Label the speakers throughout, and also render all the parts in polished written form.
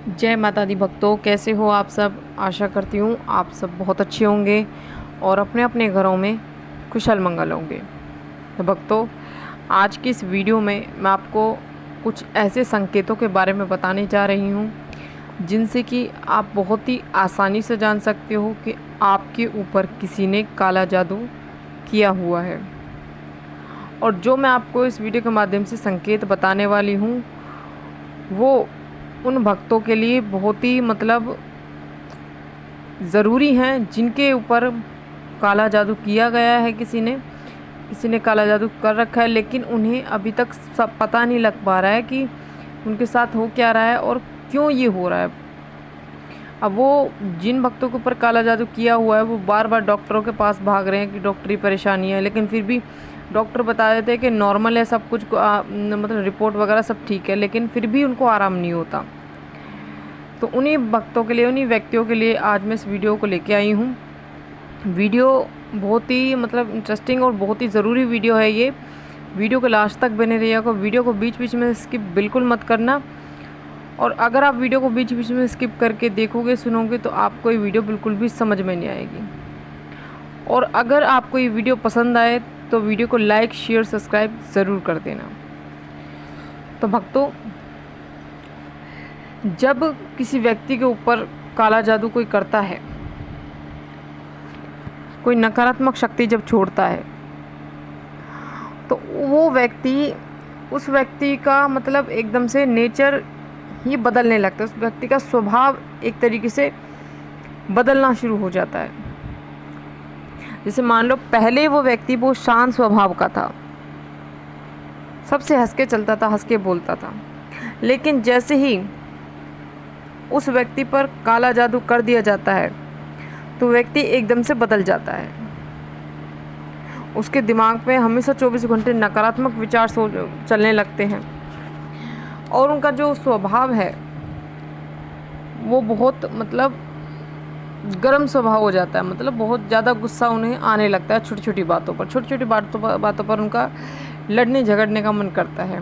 Speaker 1: जय माता दी भक्तों, कैसे हो आप सब। आशा करती हूँ आप सब बहुत अच्छे होंगे और अपने अपने घरों में कुशल मंगल होंगे। तो भक्तों, आज की इस वीडियो में मैं आपको कुछ ऐसे संकेतों के बारे में बताने जा रही हूँ जिनसे कि आप बहुत ही आसानी से जान सकते हो कि आपके ऊपर किसी ने काला जादू किया हुआ है। और जो मैं आपको इस वीडियो के माध्यम से संकेत बताने वाली हूँ वो उन भक्तों के लिए बहुत ही ज़रूरी हैं जिनके ऊपर काला जादू किया गया है। किसी ने काला जादू कर रखा है, लेकिन उन्हें अभी तक सब पता नहीं लग पा रहा है कि उनके साथ हो क्या रहा है और क्यों ये हो रहा है। अब वो जिन भक्तों के ऊपर काला जादू किया हुआ है वो बार बार डॉक्टरों के पास भाग रहे हैं कि डॉक्टरी परेशानी है, लेकिन फिर भी डॉक्टर बता देते हैं कि नॉर्मल है सब कुछ, मतलब रिपोर्ट वगैरह सब ठीक है, लेकिन फिर भी उनको आराम नहीं होता। तो उन्हीं भक्तों के लिए, उन्हीं व्यक्तियों के लिए आज मैं इस वीडियो को लेके आई हूँ। वीडियो बहुत ही इंटरेस्टिंग और बहुत ही ज़रूरी वीडियो है ये। वीडियो को लास्ट तक बने रहिएगा। वीडियो को बीच बीच में स्किप बिल्कुल मत करना। और अगर आप वीडियो को बीच बीच में स्किप करके देखोगे, सुनोगे, तो आपको ये वीडियो बिल्कुल भी समझ में नहीं आएगी। और अगर आपको ये वीडियो पसंद आए तो वीडियो को लाइक, शेयर, सब्सक्राइब ज़रूर कर देना। तो भक्तों, जब किसी व्यक्ति के ऊपर काला जादू कोई करता है, कोई नकारात्मक शक्ति जब छोड़ता है, तो वो व्यक्ति, उस व्यक्ति का एकदम से नेचर ही बदलने लगता है। उस व्यक्ति का स्वभाव एक तरीके से बदलना शुरू हो जाता है। जैसे मान लो पहले वो व्यक्ति बहुत शांत स्वभाव का था, सबसे हंस के चलता था, हंस के बोलता था, लेकिन जैसे ही उस व्यक्ति पर काला जादू कर दिया जाता है तो व्यक्ति एकदम से बदल जाता है। उसके दिमाग में हमेशा 24 घंटे नकारात्मक विचार चलने लगते हैं और उनका जो स्वभाव है वो बहुत गर्म स्वभाव हो जाता है। बहुत ज़्यादा गुस्सा उन्हें आने लगता है छोटी छोटी बातों पर उनका लड़ने झगड़ने का मन करता है।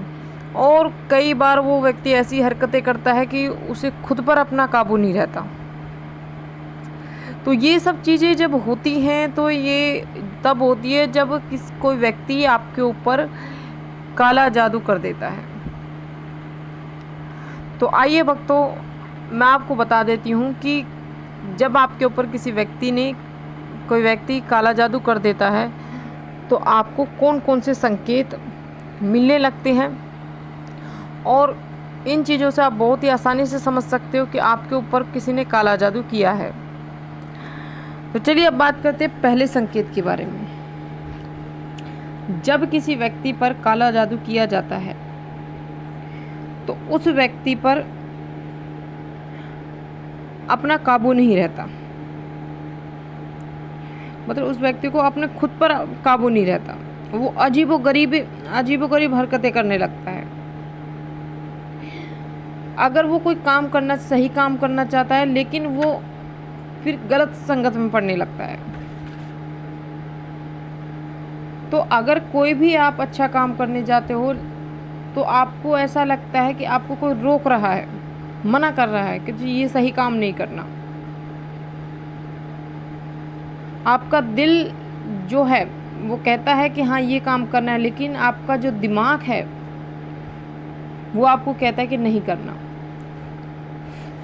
Speaker 1: और कई बार वो व्यक्ति ऐसी हरकतें करता है कि उसे खुद पर अपना काबू नहीं रहता। तो ये सब चीज़ें जब होती हैं तो ये तब होती है जब कोई व्यक्ति आपके ऊपर काला जादू कर देता है। तो आइए भक्तों, मैं आपको बता देती हूँ कि जब आपके ऊपर कोई व्यक्ति काला जादू कर देता है तो आपको कौन कौन से संकेत मिलने लगते हैं, और इन चीज़ों से आप बहुत ही आसानी से समझ सकते हो कि आपके ऊपर किसी ने काला जादू किया है। तो चलिए अब बात करते हैं पहले संकेत के बारे में। जब किसी व्यक्ति पर काला जादू किया जाता है तो उस व्यक्ति पर अपना काबू नहीं रहता। उस व्यक्ति को अपने खुद पर काबू नहीं रहता। वो अजीबोगरीब हरकतें करने लगता है। अगर वो कोई सही काम करना चाहता है, लेकिन वो फिर गलत संगत में पड़ने लगता है। तो अगर कोई भी आप अच्छा काम करने जाते हो तो आपको ऐसा लगता है कि आपको कोई रोक रहा है, मना कर रहा है कि जी ये सही काम नहीं करना। आपका दिल जो है वो कहता है कि हाँ ये काम करना है, लेकिन आपका जो दिमाग है वो आपको कहता है कि नहीं करना।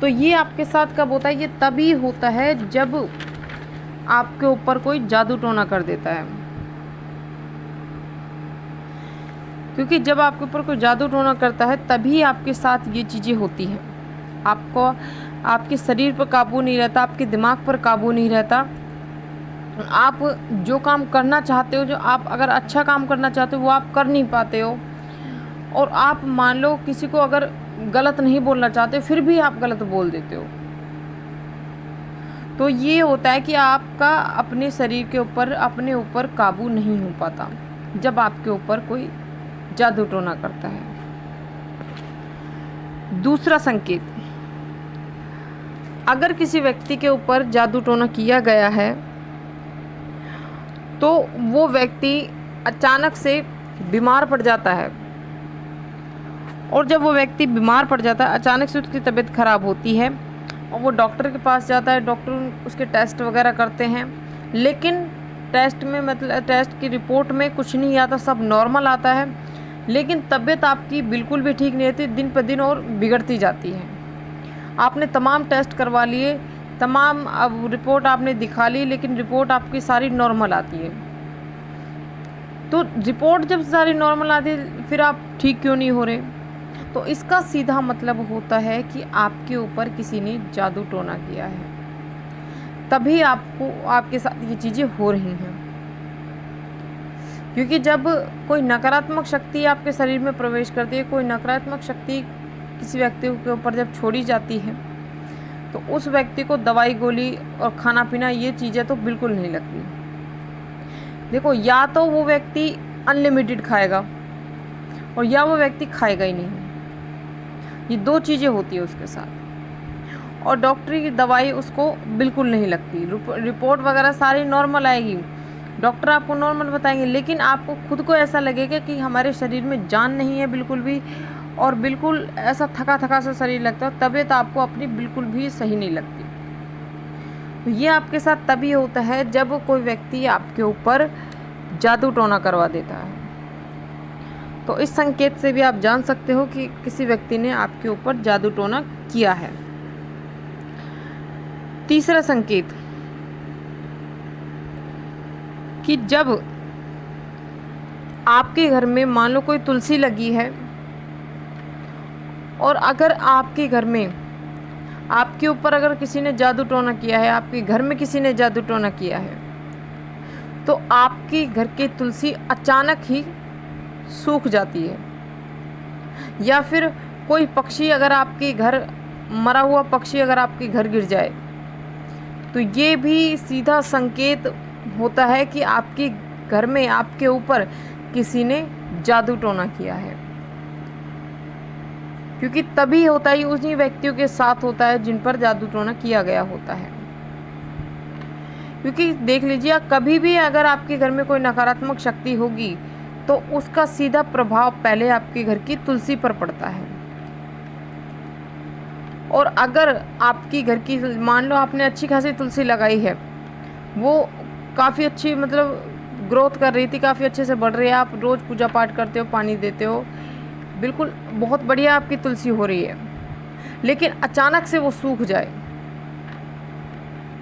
Speaker 1: तो ये आपके साथ कब होता है? ये तभी होता है जब आपके ऊपर कोई जादू टोना कर देता है। क्योंकि जब आपके ऊपर कोई जादू टोना करता है तभी आपके साथ ये चीज़ें होती हैं। आपको आपके शरीर पर काबू नहीं रहता, आपके दिमाग पर काबू नहीं रहता। आप जो काम करना चाहते हो, जो आप अगर अच्छा काम करना चाहते हो वो आप कर नहीं पाते हो। और आप मान लो किसी को अगर गलत नहीं बोलना चाहते फिर भी आप गलत बोल देते हो। तो ये होता है कि आपका अपने शरीर के ऊपर, अपने ऊपर काबू नहीं हो पाता जब आपके ऊपर कोई जादू टोना करता है। दूसरा संकेत, अगर किसी व्यक्ति के ऊपर जादू टोना किया गया है तो वो व्यक्ति अचानक से बीमार पड़ जाता है और जब वो व्यक्ति बीमार पड़ जाता है, अचानक से उसकी तबीयत खराब होती है और वो डॉक्टर के पास जाता है, डॉक्टर उसके टेस्ट वगैरह करते हैं, लेकिन टेस्ट में मतलब टेस्ट की रिपोर्ट में कुछ नहीं आता, सब नॉर्मल आता है, लेकिन तबीयत आपकी बिल्कुल भी ठीक नहीं रहती, दिन पर दिन और बिगड़ती जाती है। आपने तमाम टेस्ट करवा लिए, तमाम अब रिपोर्ट आपने दिखा ली, लेकिन रिपोर्ट आपकी सारी नॉर्मल आती है। तो रिपोर्ट जब सारी नॉर्मल आती है, फिर आप ठीक क्यों नहीं हो रहे? तो इसका सीधा मतलब होता है कि आपके ऊपर किसी ने जादू टोना किया है, तभी आपको आपके साथ ये चीज़ें हो रही हैं। क्योंकि जब कोई नकारात्मक शक्ति आपके शरीर में प्रवेश करती है, कोई नकारात्मक शक्ति किसी व्यक्ति के ऊपर जब छोड़ी जाती है, तो उस व्यक्ति को दवाई गोली और खाना पीना ये चीज़ें तो बिल्कुल नहीं लगती। देखो, या तो वो व्यक्ति अनलिमिटेड खाएगा और या वो व्यक्ति खाएगा ही नहीं, ये दो चीज़ें होती है उसके साथ। और डॉक्टरी की दवाई उसको बिल्कुल नहीं लगती, रिपोर्ट वगैरह सारी नॉर्मल आएगी, डॉक्टर आपको नॉर्मल बताएंगे, लेकिन आपको खुद को ऐसा लगेगा कि हमारे शरीर में जान नहीं है बिल्कुल भी, और बिल्कुल ऐसा थका थका सा शरीर लगता है, तबीयत आपको अपनी बिल्कुल भी सही नहीं लगती। तो ये आपके साथ तभी होता है जब कोई व्यक्ति आपके ऊपर जादू टोना करवा देता है। तो इस संकेत से भी आप जान सकते हो कि किसी व्यक्ति ने आपके ऊपर जादू टोना किया है। तीसरा संकेत कि जब आपके घर में मान लो कोई तुलसी लगी है और अगर आपके घर में आपके ऊपर अगर किसी ने जादू टोना किया है, आपके घर में किसी ने जादू टोना किया है, तो आपके घर की तुलसी अचानक ही सूख जाती है। या फिर कोई पक्षी अगर आपके घर, मरा हुआ पक्षी अगर आपके घर गिर जाए, तो ये भी सीधा संकेत होता है कि आपके घर में आपके ऊपर किसी ने जादू टोना किया है। क्योंकि तभी होता है, उन्हीं व्यक्तियों के साथ होता है जिन पर जादू टोना किया गया होता है। क्योंकि देख लीजिए, कभी भी अगर आपके घर में कोई नकारात्मक शक्ति होगी तो उसका सीधा प्रभाव पहले आपके घर की तुलसी पर पड़ता है। और अगर आपकी घर की, मान लो आपने अच्छी खासी तुलसी लगाई है, वो काफ़ी अच्छी मतलब ग्रोथ कर रही थी, काफ़ी अच्छे से बढ़ रही है, आप रोज़ पूजा पाठ करते हो, पानी देते हो, बिल्कुल बहुत बढ़िया आपकी तुलसी हो रही है, लेकिन अचानक से वो सूख जाए,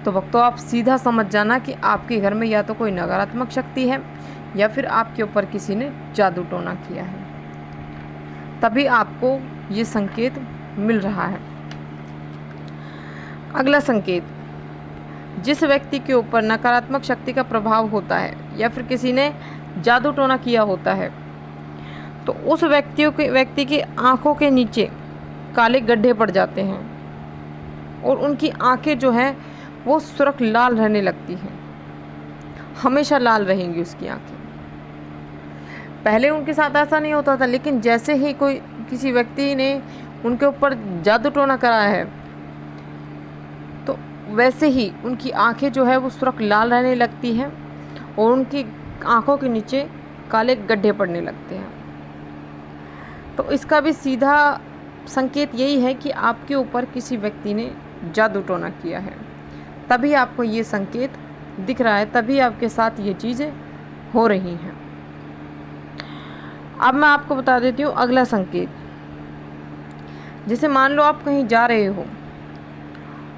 Speaker 1: तो आप सीधा समझ जाना कि आपके घर में या तो कोई नकारात्मक शक्ति है या फिर आपके ऊपर किसी ने जादू टोना किया है। तभी आपको ये संकेत मिल रहा है। अगला संकेत, जिस व्यक्ति के ऊपर नकारात्मक शक्ति का प्रभाव होता है या फिर किसी ने जादू टोना किया होता है, तो उस व्यक्ति की आंखों के नीचे काले गड्ढे पड़ जाते हैं और उनकी आंखें जो हैं वो सुर्ख लाल रहने लगती हैं, हमेशा लाल रहेंगी उसकी आंखें। पहले उनके साथ ऐसा नहीं होता था, लेकिन जैसे ही कोई किसी व्यक्ति ने उनके ऊपर जादू टोना कराया है, तो वैसे ही उनकी आंखें जो है वो सुर्ख लाल रहने लगती हैं और उनकी आंखों के नीचे काले गड्ढे पड़ने लगते हैं। तो इसका भी सीधा संकेत यही है कि आपके ऊपर किसी व्यक्ति ने जादू टोना किया है, तभी आपको ये संकेत दिख रहा है, तभी आपके साथ ये चीज़ें हो रही हैं। अब मैं आपको बता देती हूँ अगला संकेत। जैसे मान लो आप कहीं जा रहे हो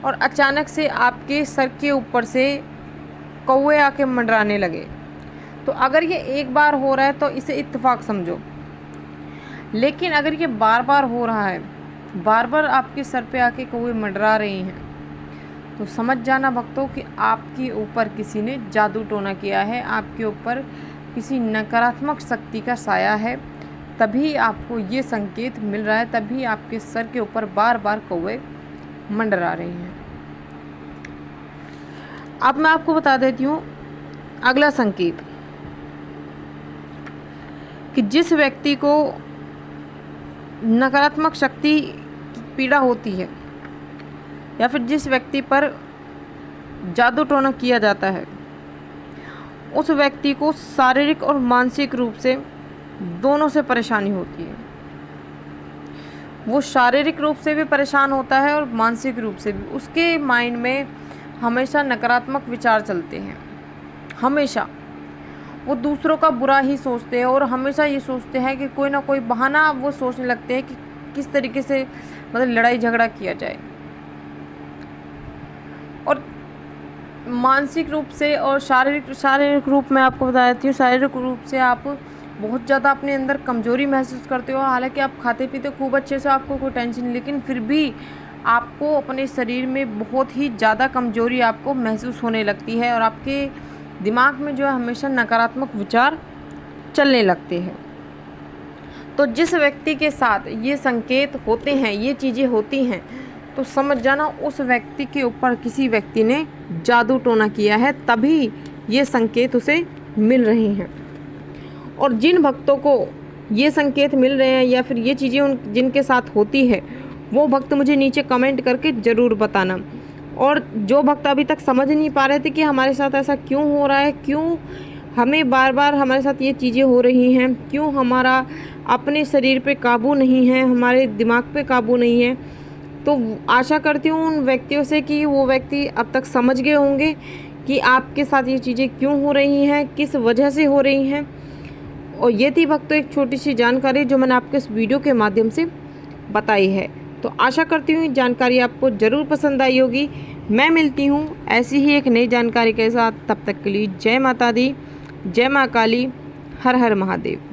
Speaker 1: और अचानक से आपके सर के ऊपर से कौवे आके मंडराने लगे, तो अगर ये एक बार हो रहा है तो इसे इत्तेफाक समझो, लेकिन अगर ये बार बार हो रहा है, बार बार आपके सर पे आके कौवे मंडरा रहे हैं, तो समझ जाना भक्तों कि आपके ऊपर किसी ने जादू टोना किया है, आपके ऊपर किसी नकारात्मक शक्ति का साया है, तभी आपको ये संकेत मिल रहा है, तभी आपके सर के ऊपर बार बार कौवे मंडरा रहे हैं। अब मैं आपको बता देती हूँ अगला संकेत कि जिस व्यक्ति को नकारात्मक शक्ति की पीड़ा होती है या फिर जिस व्यक्ति पर जादू टोना किया जाता है, उस व्यक्ति को शारीरिक और मानसिक रूप से दोनों से परेशानी होती है। वो शारीरिक रूप से भी परेशान होता है और मानसिक रूप से भी। उसके माइंड में हमेशा नकारात्मक विचार चलते हैं, हमेशा वो दूसरों का बुरा ही सोचते हैं और हमेशा ये सोचते हैं कि कोई ना कोई बहाना वो सोचने लगते हैं कि किस तरीके से मतलब लड़ाई झगड़ा किया जाए। और मानसिक रूप से और शारीरिक रूप में आपको बता देती हूँ, शारीरिक रूप से आप बहुत ज़्यादा अपने अंदर कमज़ोरी महसूस करते हो। हालांकि आप खाते पीते खूब अच्छे से, आपको कोई टेंशन नहीं, लेकिन फिर भी आपको अपने शरीर में बहुत ही ज़्यादा कमज़ोरी आपको महसूस होने लगती है और आपके दिमाग में जो है हमेशा नकारात्मक विचार चलने लगते हैं। तो जिस व्यक्ति के साथ ये संकेत होते हैं, ये चीज़ें होती हैं, तो समझ जाना उस व्यक्ति के ऊपर किसी व्यक्ति ने जादू टोना किया है, तभी ये संकेत उसे मिल रहे हैं। और जिन भक्तों को ये संकेत मिल रहे हैं या फिर ये चीज़ें जिनके साथ होती है, वो भक्त मुझे नीचे कमेंट करके ज़रूर बताना। और जो भक्त अभी तक समझ नहीं पा रहे थे कि हमारे साथ ऐसा क्यों हो रहा है, क्यों हमें बार बार हमारे साथ ये चीज़ें हो रही हैं, क्यों हमारा अपने शरीर पे काबू नहीं है, हमारे दिमाग पे काबू नहीं है, तो आशा करती हूँ उन व्यक्तियों से कि वो व्यक्ति अब तक समझ गए होंगे कि आपके साथ ये चीज़ें क्यों हो रही हैं, किस वजह से हो रही हैं। और ये थी भक्तों एक छोटी सी जानकारी जो मैंने आपको इस वीडियो के माध्यम से बताई है। तो आशा करती हूँ जानकारी आपको ज़रूर पसंद आई होगी। मैं मिलती हूँ ऐसी ही एक नई जानकारी के साथ, तब तक के लिए जय माता दी, जय माँ काली, हर हर महादेव।